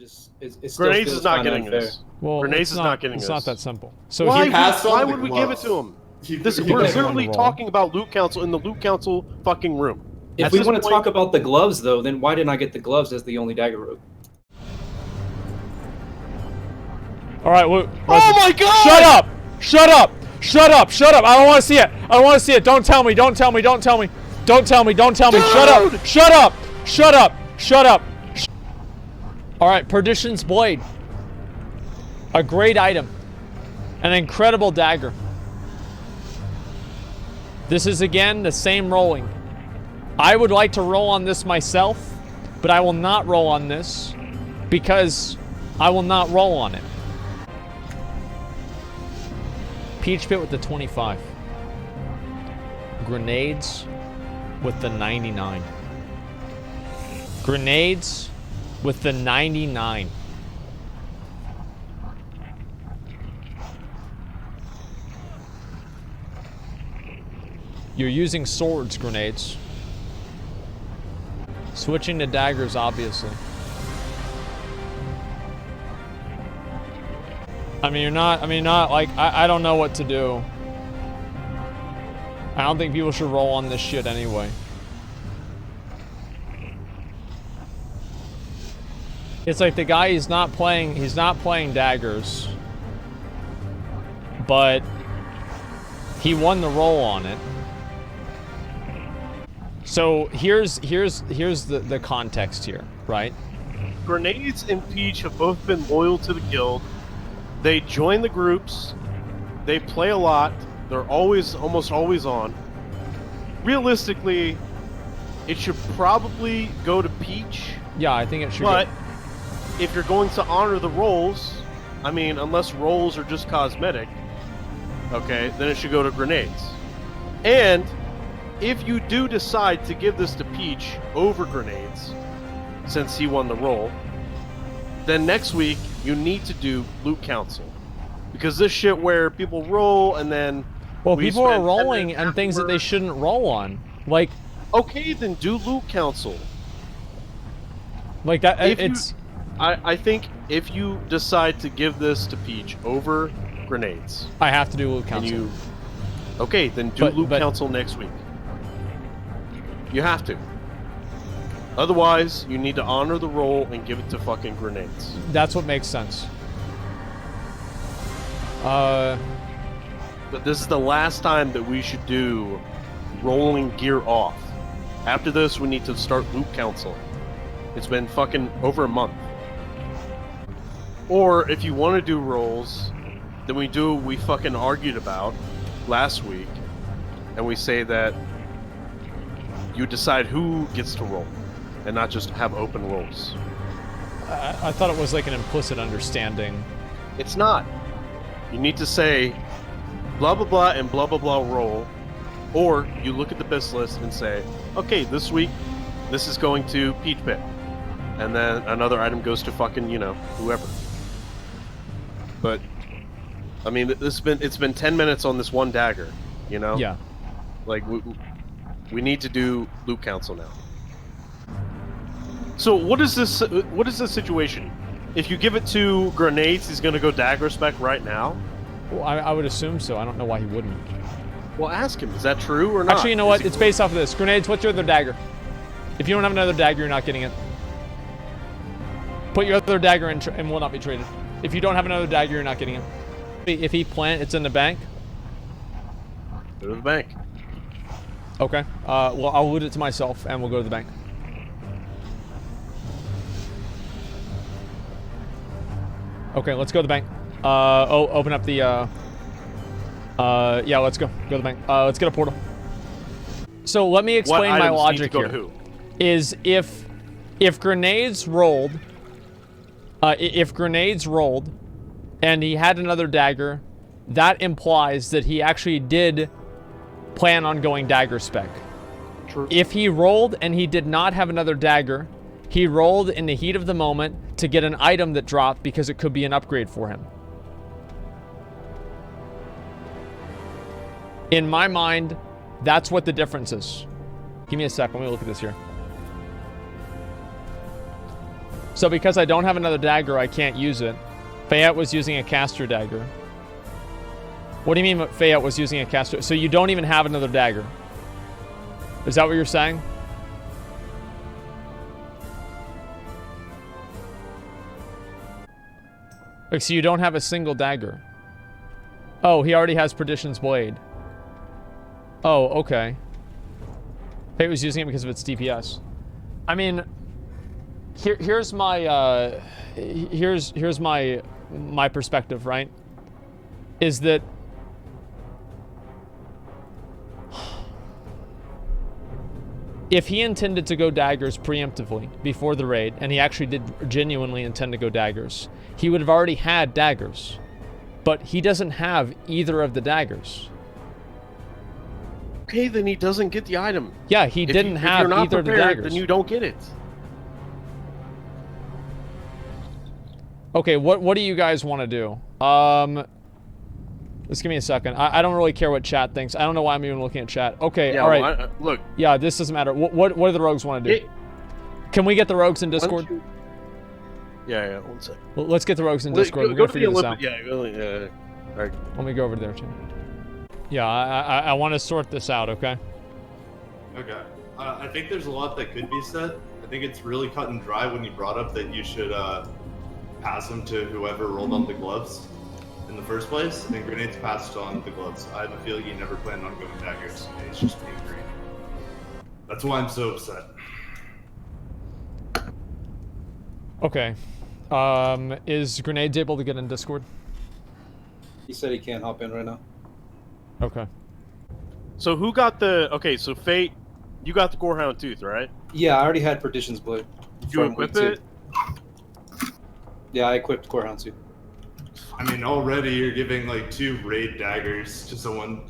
It still Grenades feels is not kinda getting unfair. this. Well, Grenades is not getting it's this. not that simple. So Why, passed on why the would we give it gloves. to him? He- We're he- literally wrong. talking about loot council in the loot council fucking room. If At we this want to point- talk about the gloves, though, then why didn't I get the gloves as the only dagger rogue? all right, Luke. Oh my god! Shut up! Shut up! Shut up! Shut up! I don't want to see it. I don't want to see it. Don't tell me. Don't tell me. Don't tell me. Don't tell me. Don't tell me. Shut up! Shut up! Shut up! Shut up! All right, Perdition's Blade. A great item. An incredible dagger. This is again the same rolling. I would like to roll on this myself, but I will not roll on this because I will not roll on it. Peach Pit with the 25. Grenades with the 99. Grenades with the 99. You're using swords, grenades. Switching to daggers, obviously. I mean, you're not, like, I don't know what to do. I don't think people should roll on this shit anyway. It's like the guy, he's not playing daggers. But he won the roll on it. So here's the context here, right? Grenades and Peach have both been loyal to the guild. They join the groups. They play a lot. They're almost always on. Realistically, it should probably go to Peach. Yeah, I think it should. But if you're going to honor the roles, I mean, unless roles are just cosmetic, okay, then it should go to Grenades. And if you do decide to give this to Peach over Grenades, since he won the role, then next week you need to do Loot Council. Because this shit where people roll and then... Well, people are rolling on things that they shouldn't roll on. Like... Okay, then do Loot Council. Like that, I think if you decide to give this to Peach over Grenades... I have to do Loot Council. Okay, then do Loot Council next week. You have to. Otherwise, you need to honor the role and give it to fucking Grenades. That's what makes sense. But this is the last time that we should do rolling gear off. After this, we need to start Loot Council. It's been fucking over a month. Or, if you want to do rolls, then we do what we fucking argued about last week, and we say that you decide who gets to roll, and not just have open rolls. I thought it was like an implicit understanding. It's not. You need to say blah blah blah and blah blah blah roll, or you look at the biz list and say, okay, this week this is going to Peach Pit, and then another item goes to fucking, you know, whoever. But I mean, it's been 10 minutes on this one dagger, you know? Yeah. Like we need to do Loot Council now. So what is this situation? If you give it to Grenades, he's gonna go dagger spec right now? Well, I would assume so. I don't know why he wouldn't. Well, ask him. Is that true or not? Actually, you know what? It's based off of this. Grenades, what's your other dagger? If you don't have another dagger, you're not getting it. Put your other dagger in and will not be traded. If you don't have another dagger, you're not getting it. If he plant, it's in the bank. Go to the bank. Okay. Well, I'll loot it to myself, and we'll go to the bank. Okay, let's go to the bank. Open up the, yeah, let's go. Go to the bank. Let's get a portal. So let me explain my logic here. Is if Grenades rolled, and he had another dagger, that implies that he actually did plan on going dagger spec. True. If he rolled and he did not have another dagger, he rolled in the heat of the moment to get an item that dropped because it could be an upgrade for him. In my mind, that's what the difference is. Give me a sec. Let me look at this here. So because I don't have another dagger, I can't use it. Fayette was using a caster dagger. What do you mean Fayette was using a caster? So you don't even have another dagger? Is that what you're saying? Like, so you don't have a single dagger? Oh, he already has Perdition's Blade. Oh, okay. Fayette was using it because of its DPS. I mean, here's my here's my perspective, right? Is that if he intended to go daggers preemptively before the raid, and he actually did genuinely intend to go daggers, he would have already had daggers. But he doesn't have either of the daggers. Okay, then he doesn't get the item. Yeah, he didn't have either of the daggers. Then you don't get it. Okay, what do you guys want to do? Just give me a second. I don't really care what chat thinks. I don't know why I'm even looking at chat. Okay, Yeah, all right. well, look. Yeah, this doesn't matter. What do the rogues want to do? Can we get the rogues in Discord? Yeah, one sec. Well, let's get the rogues in Discord. We're Go gonna to the figure this out. Yeah. All right. Let me go over there too. Yeah, I want to sort this out. Okay. Okay. I think there's a lot that could be said. I think it's really cut and dry when you brought up that you should pass them to whoever rolled on the gloves in the first place. I think Grenades passed on the gloves. I have a feeling he never planned on going daggers. He's just being greedy. That's why I'm so upset. Okay. Is Grenades able to get in Discord? He said he can't hop in right now. Okay. So who got the... Okay, so Fate, you got the Gorehound Tooth, right? Yeah, I already had Perdition's Blade. Did you equip it? Yeah, I equipped Gorehound Tooth. I mean, already you're giving like 2 raid daggers to someone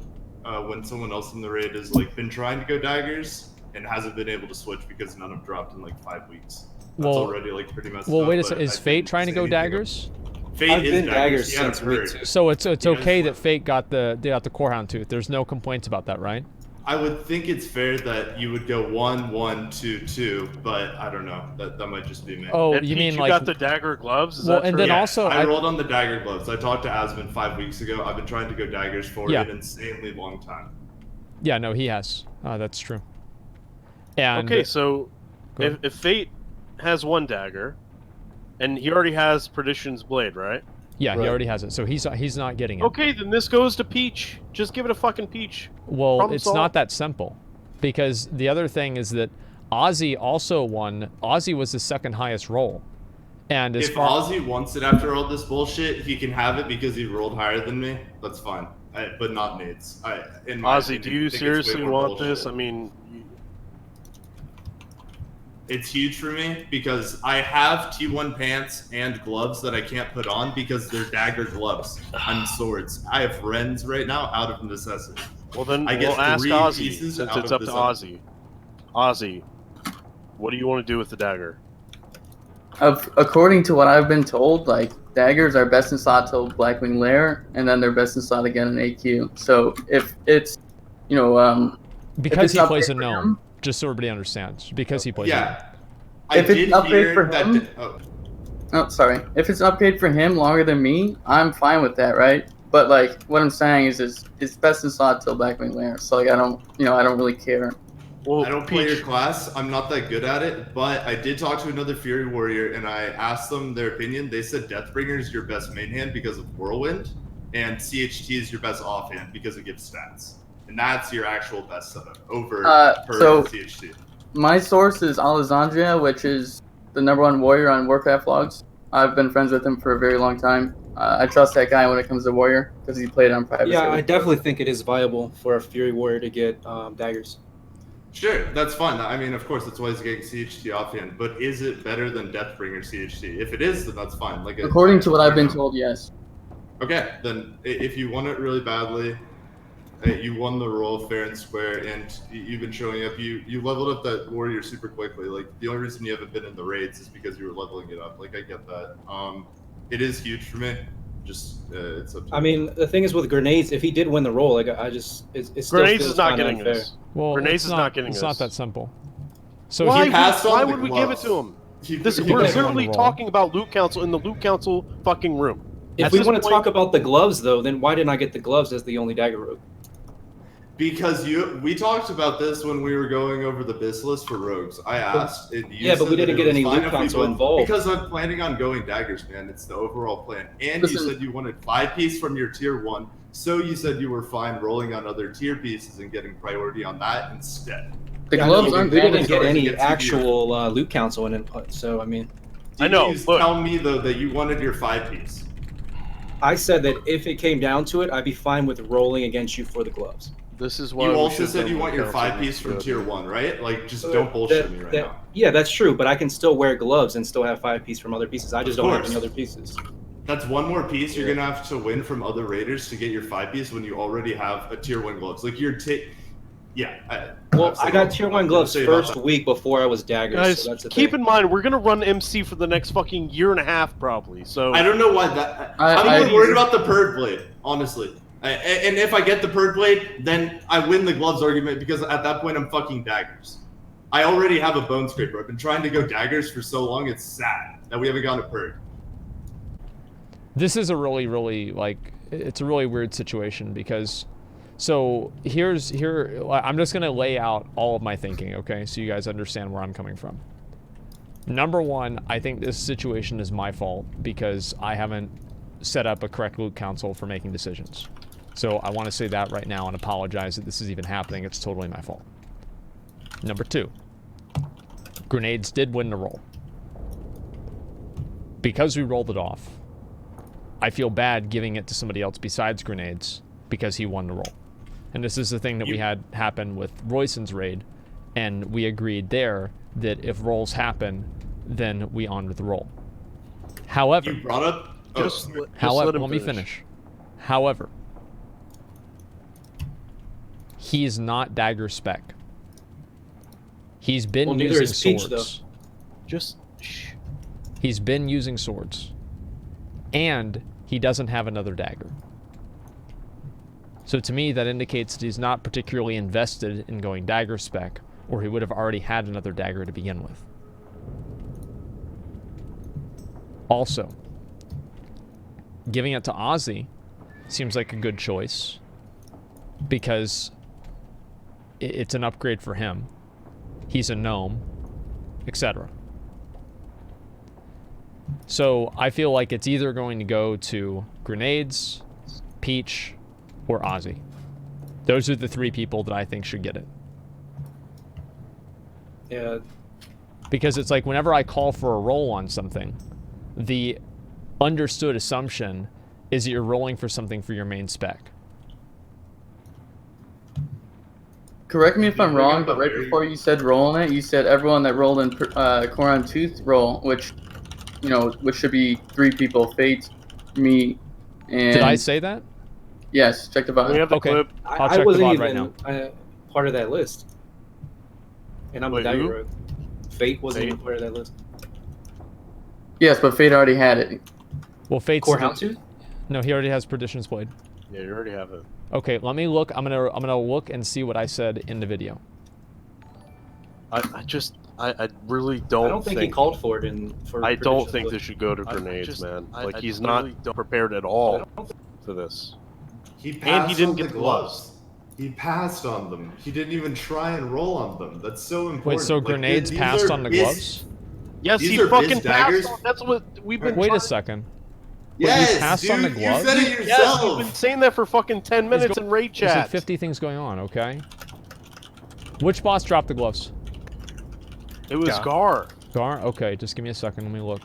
when someone else in the raid has like been trying to go daggers and hasn't been able to switch because none have dropped in like 5 weeks. That's already like pretty messed up. Well, wait a second. Is Fate trying to go daggers? Fate is daggers since week 2. So it's okay that Fate got the Gorehound Tooth. There's no complaints about that, right? I would think it's fair that you would go 1, 1, 2, 2, but I don't know. That might just be me. Oh, And you Pete, mean you like got the dagger gloves? Is well, that and true? then also I rolled on the dagger gloves. I talked to Asmon 5 weeks ago. I've been trying to go daggers for Yeah. an insanely long time. Yeah, no, he has. That's true. And Okay, so if Fate has 1 dagger, and he already has Perdition's Blade, right? yeah, Right. he already has it, so he's not getting it. Okay, then this goes to Peach. Just give it a fucking Peach. Well, Problem it's solved. not that simple, because the other thing is that Ozzy also won. Ozzy was the second highest roll, and as If far Ozzy wants it after all this bullshit, he can have it because he rolled higher than me. That's fine. But not Nate's. Ozzy, do you seriously want this? I mean... It's huge for me because I have T1 pants and gloves that I can't put on because they're dagger gloves and swords. I have Wrens right now out of necessity. Well, then I we'll get ask 3 Ozzy, pieces since out it's of up to this Ozzy. Ozzy, what do you want to do with the dagger? According to what I've been told, like, daggers are best in slot till Blackwing Lair, and then they're best in slot again in AQ. So if it's, because it's he plays a upgrade for gnome, him- just so everybody understands, because he plays a gnome. Yeah. I If it's did an upgrade hear for that. him- Oh, sorry. If it's an upgrade for him longer than me, I'm fine with that, right? But like, what I'm saying is it's best in slot till Blackwing Lair. So like, I don't really care. Well, I don't play Peach, your class. I'm not that good at it, but I did talk to another Fury Warrior and I asked them their opinion. They said Deathbringer is your best main hand because of Whirlwind, and CHT is your best offhand because it gives stats. And that's your actual best setup over so- CHT. My source is Alessandria, which is the #1 warrior on Warcraft logs. I've been friends with him for a very long time. I trust that guy when it comes to warrior because he played on private. Yeah, server. I definitely think it is viable for a Fury Warrior to get daggers. Sure, that's fine. I mean, of course, that's why he's getting CHT offhand. But is it better than Deathbringer CHT? If it is, then that's fine. Like, According to what I've been told, yes. Okay, then if you want it really badly, you won the role fair and square, and you've been showing up. You leveled up that warrior super quickly. Like, the only reason you haven't been in the raids is because you were leveling it up. Like, I get that. It is huge for me. Just it's up to I mean, the thing is with Grenades, if he did win the role, like it's still Grenades feels is not kinda getting unfair. this. Well, Grenades it's is not getting it's this. not that simple. So Why, he passed on why the would we give it gloves. to him? We're literally talking about loot council in the loot council fucking room. If we want to talk about the gloves, though, then why didn't I get the gloves as the only dagger rogue? Because we talked about this when we were going over the biz list for rogues. I asked. Yeah, but we didn't get any loot council involved. Because I'm planning on going daggers, man. It's the overall plan. And you said you wanted 5-piece from your tier 1, so you said you were fine rolling on other tier pieces and getting priority on that instead. The gloves aren't we didn't damaged. get any actual loot council in input, so I mean. I know. You tell me though that you wanted your 5-piece. I said that if it came down to it, I'd be fine with rolling against you for the gloves. This is why you also said you want your 5-piece from tier 1, right? Like, just don't bullshit me right now. Yeah, that's true, but I can still wear gloves and still have 5-piece from other pieces. I just don't have any other pieces. That's one more piece you're gonna have to win from other raiders to get your 5-piece when you already have a tier 1 gloves. Like you're I got tier 1 gloves first week before I was daggers. Guys, so that's the keep thing. in mind we're gonna run MC for the next fucking year and a half probably. So I don't know why that. I'm more worried about the purge blade, honestly. And if I get the purge blade, then I win the gloves argument because at that point I'm fucking daggers. I already have a bone scraper. I've been trying to go daggers for so long. It's sad that we haven't gotten a purge. This is a really, really, it's a really weird situation because, so I'm just going to lay out all of my thinking, okay? So you guys understand where I'm coming from. Number one, I think this situation is my fault because I haven't set up a correct loot council for making decisions. So I want to say that right now and apologize that this is even happening. It's totally my fault. Number two, grenades did win the roll. Because we rolled it off, I feel bad giving it to somebody else besides grenades because he won the roll. And this is the thing that we had happen with Royson's raid, and we agreed there that if rolls happen, then we honor the roll. However, you brought up. Let me finish. However, he's not dagger spec. He's been using swords. Just shh. He's been using swords. And he doesn't have another dagger. So to me, that indicates that he's not particularly invested in going dagger spec, or he would have already had another dagger to begin with. Also, giving it to Ozzy seems like a good choice because it's an upgrade for him. He's a gnome, etc. So I feel like it's either going to go to grenades, Peach, or Ozzy. Those are the three people that I think should get it. Yeah. Because it's like whenever I call for a roll on something, the understood assumption is that you're rolling for something for your main spec. Correct me if I'm wrong, but right before you said roll on it, you said everyone that rolled in Koran Tooth roll, which should be 3 people, Fate, me, and... Did I say that? Yes, check the VOD. We have the Okay. clip. I'll check the VOD right now. Part of that list. And I'm a dagger rogue. Fate wasn't even part of that list. Yes, but Fate already had it. Well, Fate's... Core Houndstooth? No, he already has Perdition's Blade. Yeah, you already have it. Okay, let me look. I'm gonna look and see what I said in the video. I really don't. I don't think he called for it I don't think this should go to grenades, man. Like he's not prepared at all for this. He passed And he didn't on get the the gloves. He passed on them. He didn't even try and roll on them. That's so important. Wait, so grenades passed on the gloves? Yes, he fucking passed on. That's what we've been. Wait a second. Yes, he passed dude, on the gloves? You said it Yes, yourself. we've been saying that for fucking 10 minutes in raid There's like chat. 50 things going on, okay? Which boss dropped the gloves? It was Gar. Gar? Okay, just give me a second. Let me look.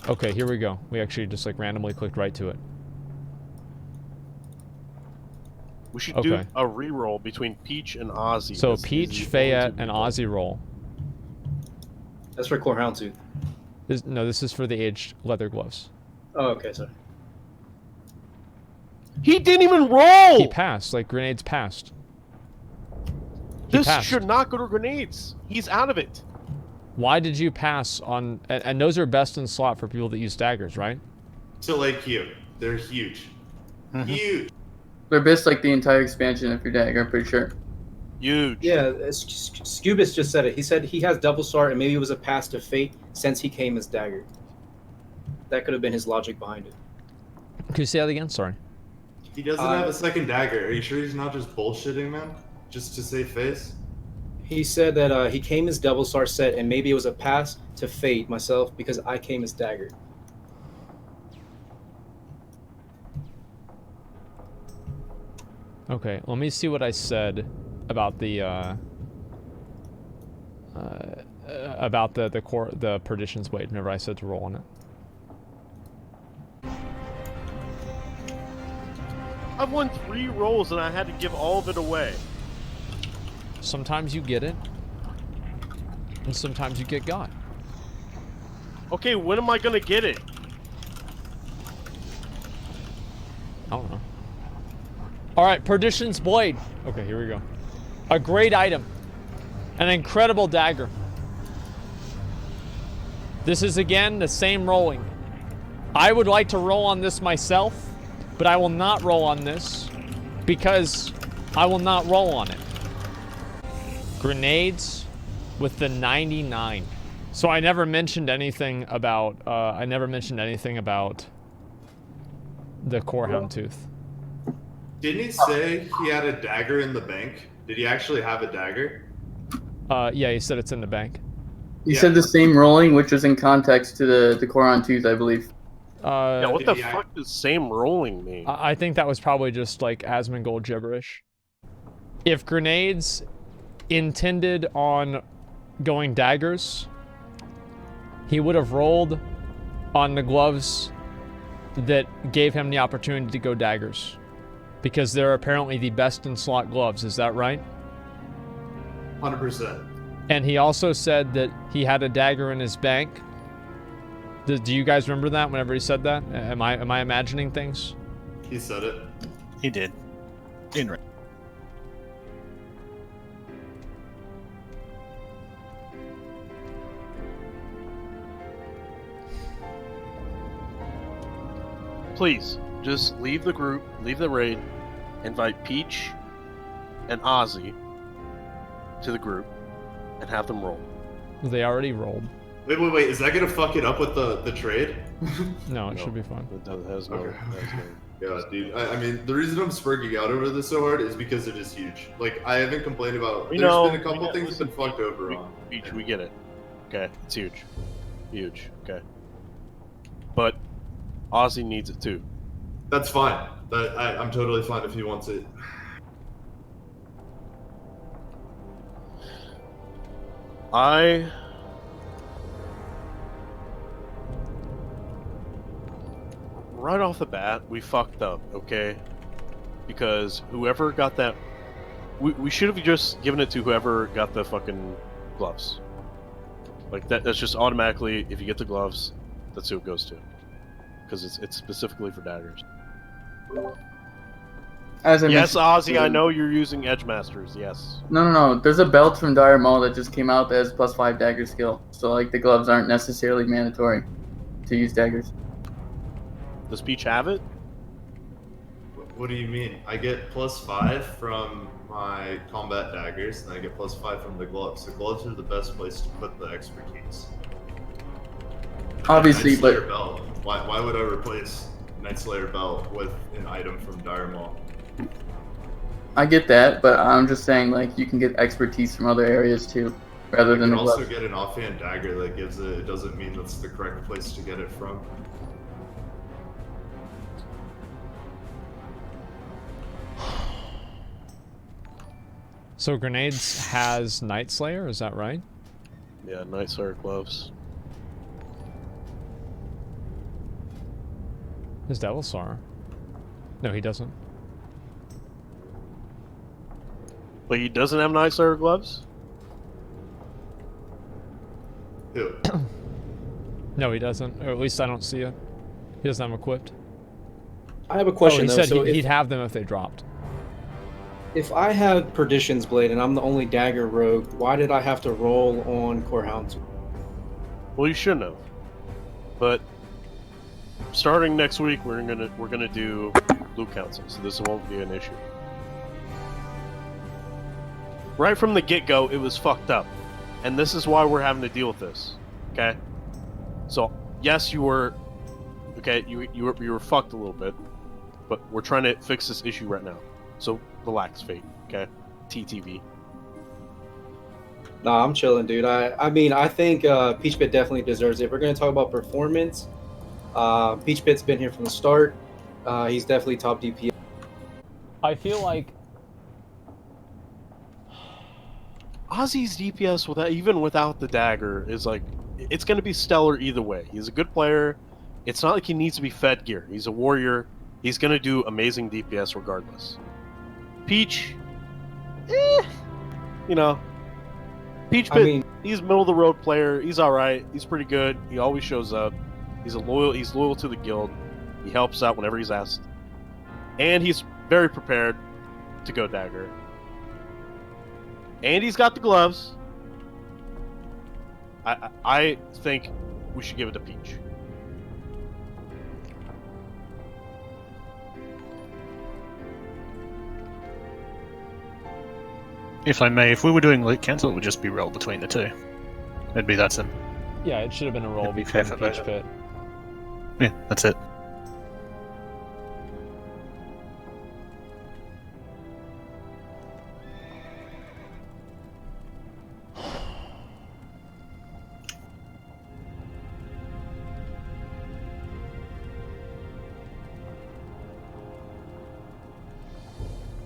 Okay, here we go. We actually just like randomly clicked right to it. We should do a reroll between Peach and Ozzy. So Peach, Fayette, and Ozzy roll. That's for Core Houndstooth. No, this is for the aged leather gloves. Oh, okay, sorry. He didn't even roll! He passed, like grenades passed. This should not go to grenades. He's out of it. Why did you pass on... And those are best in slot for people that use daggers, right? To like you. They're huge. Huge. They're best like the entire expansion if you're dagger, I'm pretty sure. Huge. Yeah, Scubus just said it. He said he has double sword and maybe it was a pass to fate since he came as dagger. That could have been his logic behind it. Could you say that again? Sorry. He doesn't have a second dagger. Are you sure he's not just bullshitting, man? Just to save face? He said that he came as double sword set and maybe it was a pass to fate myself because I came as dagger. Okay, let me see what I said about the the Perdition's Blade whenever I said to roll on it. I've won 3 rolls and I had to give all of it away. Sometimes you get it, and sometimes you get got. Okay, when am I gonna get it? I don't know. Alright, Perdition's Blade. Okay, here we go. A great item. An incredible dagger. This is again the same rolling. I would like to roll on this myself, but I will not roll on this because I will not roll on it. Grenades with the 99. So I never mentioned anything about the Corehound Tooth. Didn't he say he had a dagger in the bank? Did he actually have a dagger? Yeah, he said it's in the bank. You said the same rolling, which was in context to the Coron Tooth, I believe. Yeah, what the fuck does same rolling mean? I think that was probably just like Asmongold gibberish. If grenades intended on going daggers, he would have rolled on the gloves that gave him the opportunity to go daggers. Because they're apparently the best in slot gloves, is that right? 100%. And he also said that he had a dagger in his bank. Do you guys remember that whenever he said that? Am I imagining things? He said it. He did. In right. Please, just leave the group, leave the raid, invite Peach and Ozzy to the group, and have them roll. They already rolled. Wait, is that gonna fuck it up with the trade? No, it should be fine. It has no. Okay. Has no... Yeah, dude. I mean, the reason I'm spurging out over this so hard is because it is huge. Like, I haven't complained about. There's been a couple things that been fucked over on. Peach, we get it. Okay, it's huge. Huge, okay. But Ozzy needs it too. That's fine. I'm totally fine if he wants it. Right off the bat, we fucked up, okay? Because whoever got that... We should have just given it to whoever got the fucking gloves. Like, that's just automatically, if you get the gloves, that's who it goes to. Because it's specifically for daggers. Yes, Ozzy, I know you're using Edgemasters, yes. No. There's a belt from Dire Maul that just came out that has +5 dagger skill. So, like, the gloves aren't necessarily mandatory to use daggers. Does Peach have it? What do you mean? I get +5 from my combat daggers, and I get +5 from the gloves. The gloves are the best place to put the expertise. Obviously, Night Slayer but... belt. Why would I replace Night Slayer belt with an item from Dire Maul? I get that, but I'm just saying, like, you can get expertise from other areas, too, rather than the gloves. You can also get an offhand dagger that gives it. It doesn't mean that's the correct place to get it from. So grenades has Night Slayer, is that right? Yeah, Night Slayer gloves. His Devil Star. No, he doesn't. But he doesn't have Night Slayer gloves? Who? No, he doesn't. Or at least I don't see it. He doesn't have them equipped. I have a question he though. said So he'd have them if they dropped. if I have Perdition's Blade and I'm the only dagger rogue, why did I have to roll on Corehound? Well, you shouldn't have. But starting next week, we're gonna do Blue Council, so this won't be an issue. Right from the get-go, it was fucked up. And this is why we're having to deal with this. Okay? So, yes, you were... Okay, you were fucked a little bit. But we're trying to fix this issue right now. So, relax, Fate. Okay? TTV. Nah, I'm chilling, dude. I mean, I think Peach Pit definitely deserves it. If we're going to talk about performance, Peach Pit's been here from the start. He's definitely top DPS. I feel like Ozzy's DPS, even without the dagger, is like... It's going to be stellar either way. He's a good player. It's not like he needs to be fed gear. He's a warrior. He's going to do amazing DPS regardless. Peach... you know... Peach Pit, I mean, he's a middle-of-the-road player. He's alright. He's pretty good. He always shows up. He's loyal to the guild. He helps out whenever he's asked. And he's very prepared to go dagger. And he's got the gloves. I think we should give it to Peach. If I may, if we were doing loot cancel, it would just be roll between the two. It'd be that simple. yeah, it should have been a roll It'd be between fair for Peach both. Pit. Yeah, that's it.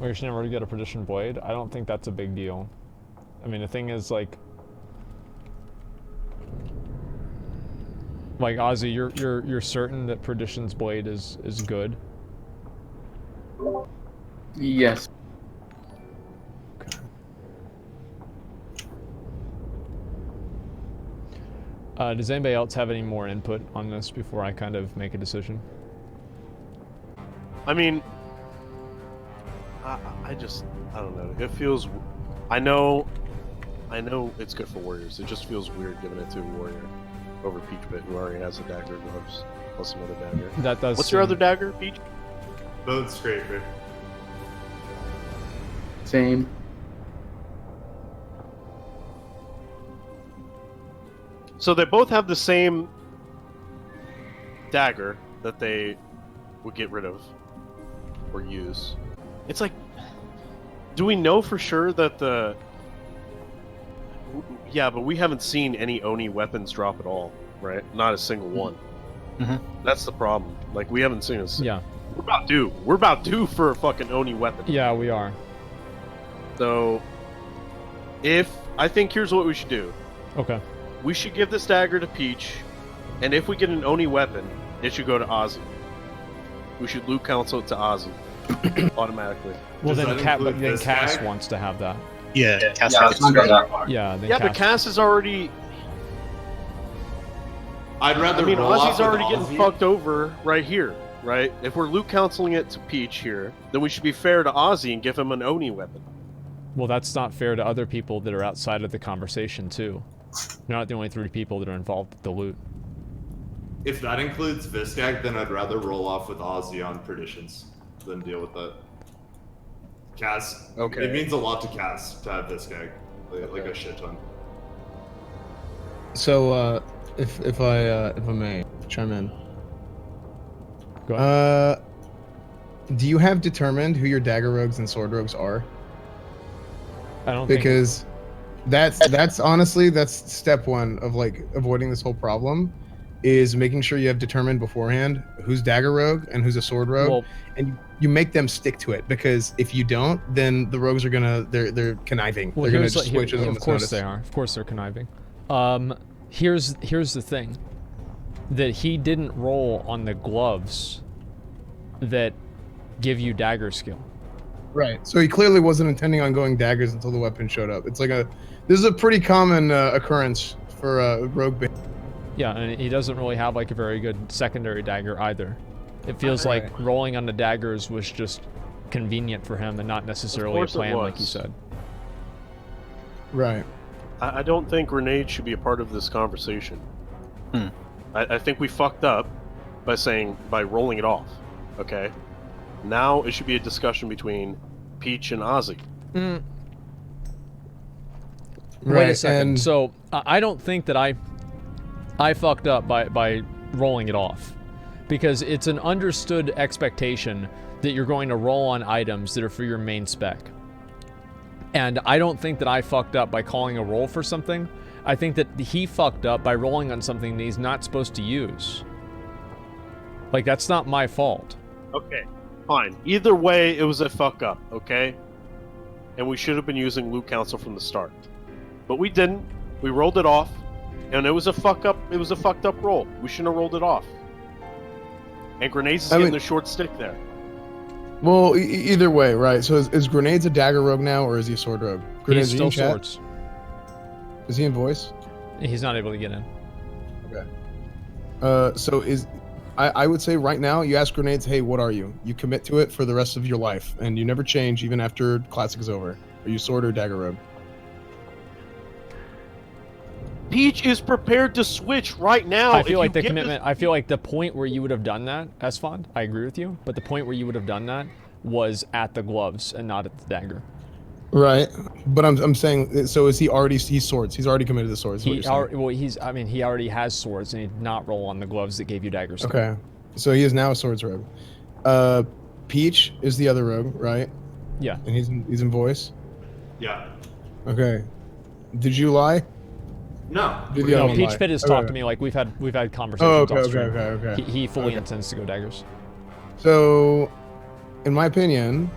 We should never get a Perdition Blade. I don't think that's a big deal. I mean, the thing is, like Ozzy, you're certain that Perdition's Blade is good? Yes. Okay. Does anybody else have any more input on this before I kind of make a decision? I mean... I don't know. It feels... I know it's good for warriors. It just feels weird giving it to a warrior over Peach Pit, who already has a dagger gloves, plus another dagger. That does. What's your other dagger, Peach? Both scraper. Same. So they both have the same dagger that they would get rid of or use. It's like, do we know for sure that the... Yeah, but we haven't seen any Oni weapons drop at all, right? Not a single one. Mm-hmm. That's the problem. Like, we haven't seen a... Yeah. We're about due. We're about due for a fucking Oni weapon. Yeah, we are. So, I think here's what we should do. Okay. We should give this dagger to Peach, and if we get an Oni weapon, it should go to Ozzy. We should loot council it to Ozzy. Automatically. Well, Does then, that but include then this Cass guy? wants to have that. Yeah, Cass Yeah, let's not go that far. Yeah. Then Yeah, but Cass. Cass is already... I'd rather I mean, roll off Ozzy's with already getting Ozzy. fucked over right here, right? If we're loot counseling it to Peach here, then we should be fair to Ozzy and give him an Oni weapon. Well, that's not fair to other people that are outside of the conversation too. You're not the only 3 people that are involved with the loot. If that includes Viscag, then I'd rather roll off with Ozzy on Perditions than deal with that. Cass. Okay. It means a lot to Cass to have Viscag. Like a shit ton. So, if I may chime in, Go ahead. do you have determined who your dagger rogues and sword rogues are? I don't think. Because that's honestly that's step 1 of like avoiding this whole problem, is making sure you have determined beforehand who's dagger rogue and who's a sword rogue, Well, and you make them stick to it. Because if you don't, then the rogues are gonna they're conniving. well, They're gonna here's just switch it on of the course notice. they are. Of course they're conniving. Here's the thing, that he didn't roll on the gloves that give you dagger skill. Right. So he clearly wasn't intending on going daggers until the weapon showed up. It's like this is a pretty common occurrence for rogue band. Yeah, and he doesn't really have like a very good secondary dagger either. It feels like Right. rolling on the daggers was just convenient for him and not necessarily a course it plan like you was. said. Right. I don't think grenades should be a part of this conversation. I think we fucked up by rolling it off. Okay? Now it should be a discussion between Peach and Ozzy. Wait a second. and- So I don't think that I fucked up by rolling it off, because it's an understood expectation that you're going to roll on items that are for your main spec. And I don't think that I fucked up by calling a roll for something. I think that he fucked up by rolling on something that he's not supposed to use. Like, that's not my fault. Okay, fine. Either way, it was a fuck up, okay? And we should have been using loot council from the start. But we didn't. We rolled it off. And it was a fuck up. It was a fucked up roll. We shouldn't have rolled it off. And Grenades is getting the short stick there. Well, either way, right? So is Grenades a dagger rogue now, or is he a sword rogue? Grenades, He's are you still in chat? swords. Is he in voice? He's not able to get in. Okay. So I would say right now, you ask Grenades, hey, what are you? You commit to it for the rest of your life, and you never change even after Classic is over. Are you sword or dagger rogue? Peach is prepared to switch right now. I feel like the commitment. I feel like the point where you would have done that, Esfond, I agree with you. But the point where you would have done that was at the gloves and not at the dagger. Right, but I'm saying, so is he already? He's swords. He's already committed to swords. He already has swords, and he did not roll on the gloves that gave you daggers. Okay, so he is now a swords rogue. Peach is the other rogue, right? Yeah. And he's in voice. Yeah. Okay. Did you lie? No. Did the No, other one Peach lie? Pit has Okay. talked to me, like we've had Oh, conversations. okay, off okay, stream. okay. He fully Okay. intends to go daggers. So, in my opinion,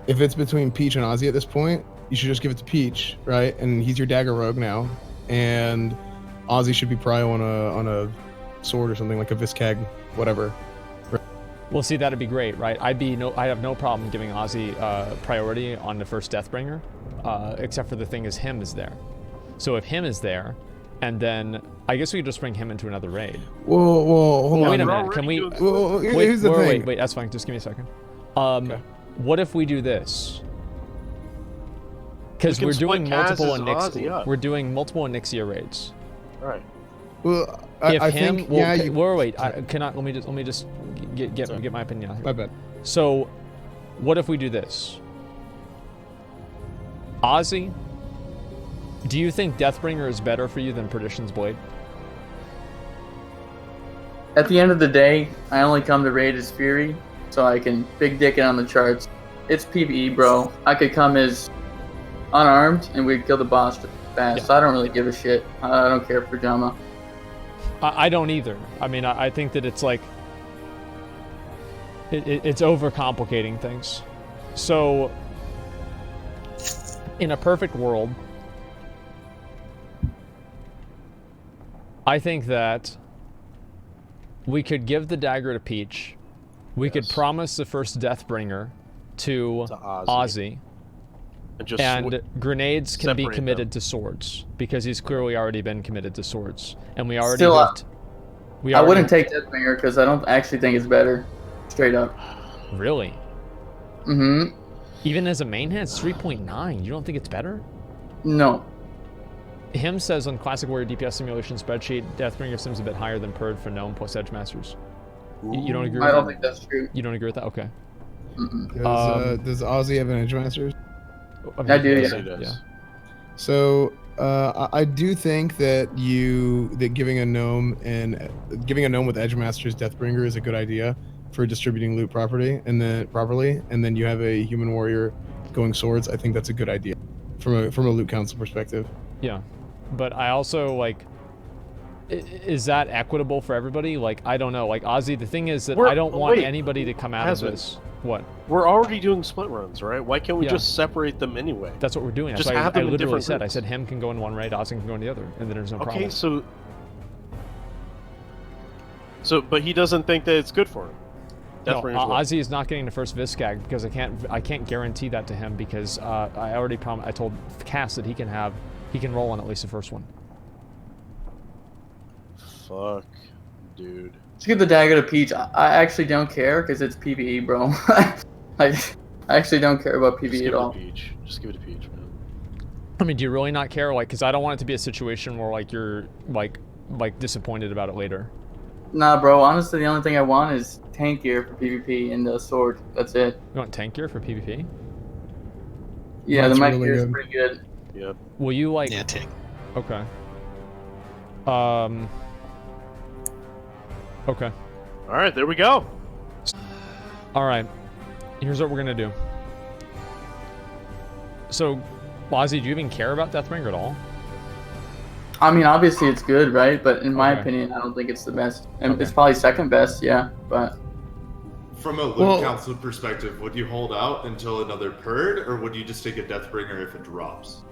if it's between Peach and Ozzy at this point, you should just give it to Peach, right? And he's your dagger rogue now, and Ozzy should be probably on a sword or something like a Viscag, whatever. Well, see, that'd be great, right? I have no problem giving Ozzy priority on the first Deathbringer, except for the thing is him is there. So if him is there, and then I guess we could just bring him into another raid. Well, hold on. Wait a minute, can we? Well, here's the thing. Wait, that's fine. Just give me a second. Okay. What if we do this? Because We we're can doing split multiple Kaz and Ozzy up. We're doing multiple Onyxia raids. All right. Well, If I him, think, well, yeah. wait. Let me just get my opinion out here. My bad. So, what if we do this? Ozzy, do you think Deathbringer is better for you than Perdition's Blade? At the end of the day, I only come to raid as Fury, so I can big dick it on the charts. It's PvE, bro. I could come as unarmed, and we'd kill the boss fast. Yeah. So I don't really give a shit. I don't care for drama. I don't either. I mean, I think that it's like it's overcomplicating things. So, in a perfect world, I think that we could give the dagger to Peach. We could promise the first Deathbringer to Ozzy. And Grenades can be separate committed to swords because he's clearly already been committed to swords, and we already. Still, I already wouldn't take Deathbringer because I don't actually think it's better. Straight up. Really. Mm-hmm. Even as a main hand, it's 3.9. You don't think it's better? No. Him says on Classic Warrior DPS simulation spreadsheet, Deathbringer seems a bit higher than Purd for Gnome plus Edge Masters. You don't agree with that? I don't think that's true. You don't agree with that? Okay. Does Ozzy have an Edge Masters? I do, Yes, yeah. he does. Yeah. So I do think that giving a gnome with Edge Master's Deathbringer is a good idea for distributing loot properly, and then you have a human warrior going swords. I think that's a good idea from a loot council perspective. Yeah, but I also like. Is that equitable for everybody? Like, I don't know. Like Ozzy, the thing is that I don't want anybody to come out of this. What? We're already doing split runs, right? Why can't we Yeah. just separate them anyway? That's what we're doing. Just That's why have I them in literally different said. I groups. said him can go in one raid, Ozzy can go in the other, and then there's no problem. Okay, but he doesn't think that it's good for him. No, Deathbringer's what? Ozzy is not getting the first Viscag because I can't guarantee that to him because I already I told Cass that he can roll on at least the first one. Fuck, dude. Just give the dagger to Peach. I actually don't care because it's PvE, bro. I actually don't care about Just PvE give at it all. to Peach. Just give it to Peach, man. I mean, do you really not care? Like, because I don't want it to be a situation where like you're like disappointed about it later. Nah, bro. Honestly, the only thing I want is tank gear for PvP and the sword. That's it. You want tank gear for PvP? Yeah, That's the mic really gear is good. pretty good. Yep. Will you like? Yeah, take. Okay. Okay. All right, there we go. All right. Here's what we're gonna do. So, Ozzy, do you even care about Deathbringer at all? I mean, obviously it's good, right? But in my Okay. opinion, I don't think it's the best. And Okay. it's probably second best, yeah. But From a loot Well- council perspective, would you hold out until another purd, or would you just take a Deathbringer if it drops?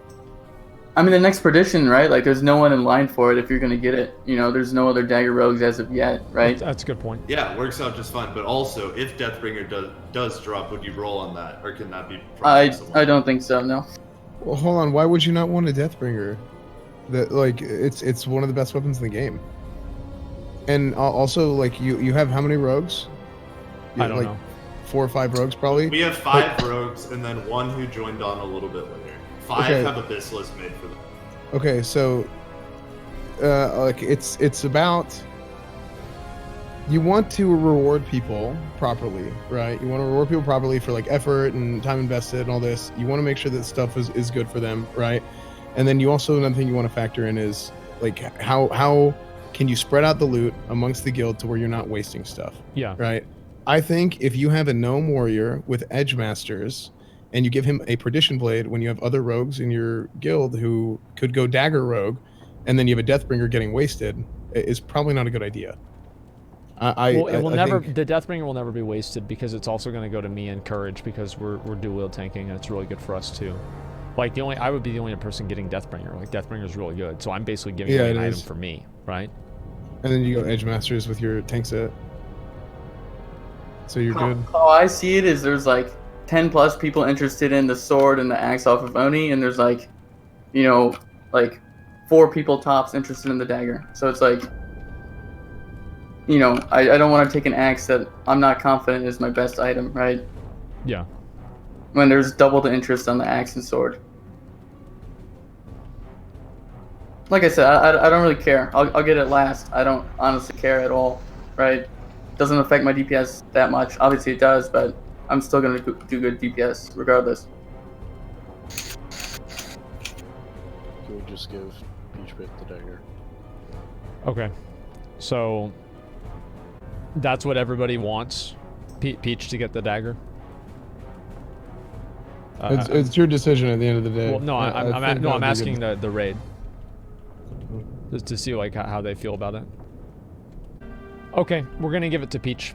I mean, the next perdition, right? Like, there's no one in line for it if you're gonna get it. You know, there's no other dagger rogues as of yet, right? That's a good point. Yeah, it works out just fine. But also, if Deathbringer does drop, would you roll on that, or can that be? I don't think so. No. Well, hold on. Why would you not want a Deathbringer? That like it's one of the best weapons in the game. And also, like you have how many rogues? I don't know. 4 or 5 rogues probably. We have 5 rogues, and then 1 who joined on a little bit later. 5 Okay. have Abyssalisk made for them. Okay, so like it's about you want to reward people properly, right? You want to reward people properly for like effort and time invested and all this. You want to make sure that stuff is good for them, right? And then you also, another thing you want to factor in is like how can you spread out the loot amongst the guild to where you're not wasting stuff, Yeah. right? I think if you have a gnome warrior with edge masters and you give him a perdition blade when you have other rogues in your guild who could go dagger rogue, and then you have a deathbringer getting wasted, is probably not a good idea. I think The Deathbringer will never be wasted because it's also going to go to me and Courage because we're dual wield tanking and it's really good for us too. Like I would be the only person getting Deathbringer. Like Deathbringer is really good, so I'm basically giving away an item for me, right? And then you go edge masters with your tank set, so you're good. How I see it is there's like 10 plus people interested in the sword and the axe off of Oni, and there's like, you know, like 4 people tops interested in the dagger. So it's like, you know, I don't want to take an axe that I'm not confident is my best item, right? Yeah. When there's double the interest on the axe and sword. Like I said, I don't really care. I'll get it last. I don't honestly care at all, right? Doesn't affect my DPS that much. Obviously it does, but I'm still going to do good DPS regardless. Can we just give Peach Pit the dagger? Okay. So that's what everybody wants. Peach to get the dagger. It's your decision at the end of the day. Well, no, I'm think asking the raid just to see like how they feel about it. Okay, we're gonna give it to Peach.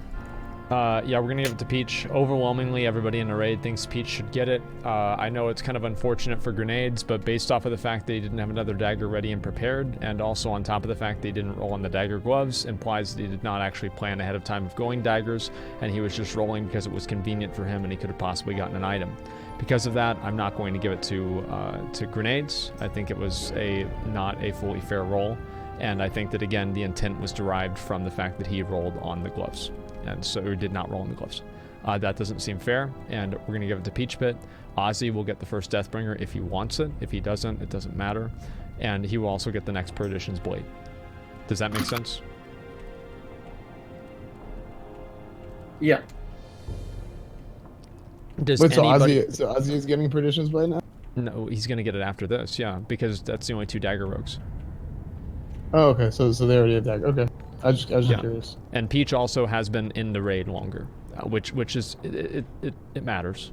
Yeah, we're gonna give it to Peach. Overwhelmingly, everybody in the raid thinks Peach should get it. I know it's kind of unfortunate for Grenades, but based off of the fact that he didn't have another dagger ready and prepared, and also on top of the fact that he didn't roll on the dagger gloves, implies that he did not actually plan ahead of time of going daggers, and he was just rolling because it was convenient for him and he could have possibly gotten an item. Because of that, I'm not going to give it to Grenades. I think it was not a fully fair roll, and I think that again the intent was derived from the fact that he rolled on the gloves. And so he did not roll in the gloves. That doesn't seem fair, and we're going to give it to Peach Pit. Ozzy will get the first Deathbringer if he wants it. If he doesn't, it doesn't matter. And he will also get the next Perdition's Blade. Does that make sense? Yeah. Does Wait, so anybody... Ozzy is getting Perdition's Blade now? No, he's going to get it after this, yeah, because that's the only 2 dagger rogues. Oh, okay. So they already have dagger. Okay. I was just curious. And Peach also has been in the raid longer, which is it matters.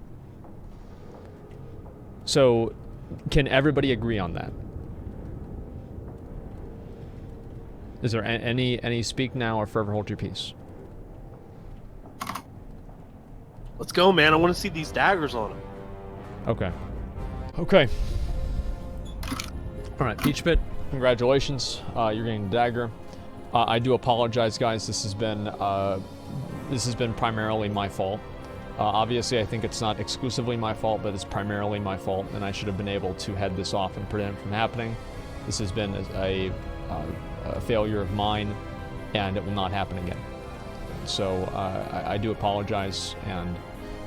So, can everybody agree on that? Is there any speak now or forever hold your peace? Let's go, man. I want to see these daggers on him. Okay. Okay. All right, Peach Pit, congratulations. You're getting a dagger. I do apologize, guys. This has been primarily my fault. Obviously, I think it's not exclusively my fault, but it's primarily my fault, and I should have been able to head this off and prevent it from happening. This has been a failure of mine, and it will not happen again. So I do apologize, and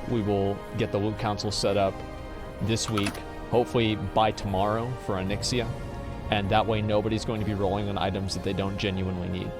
we will get the loot council set up this week, hopefully by tomorrow for Onyxia, and that way nobody's going to be rolling on items that they don't genuinely need.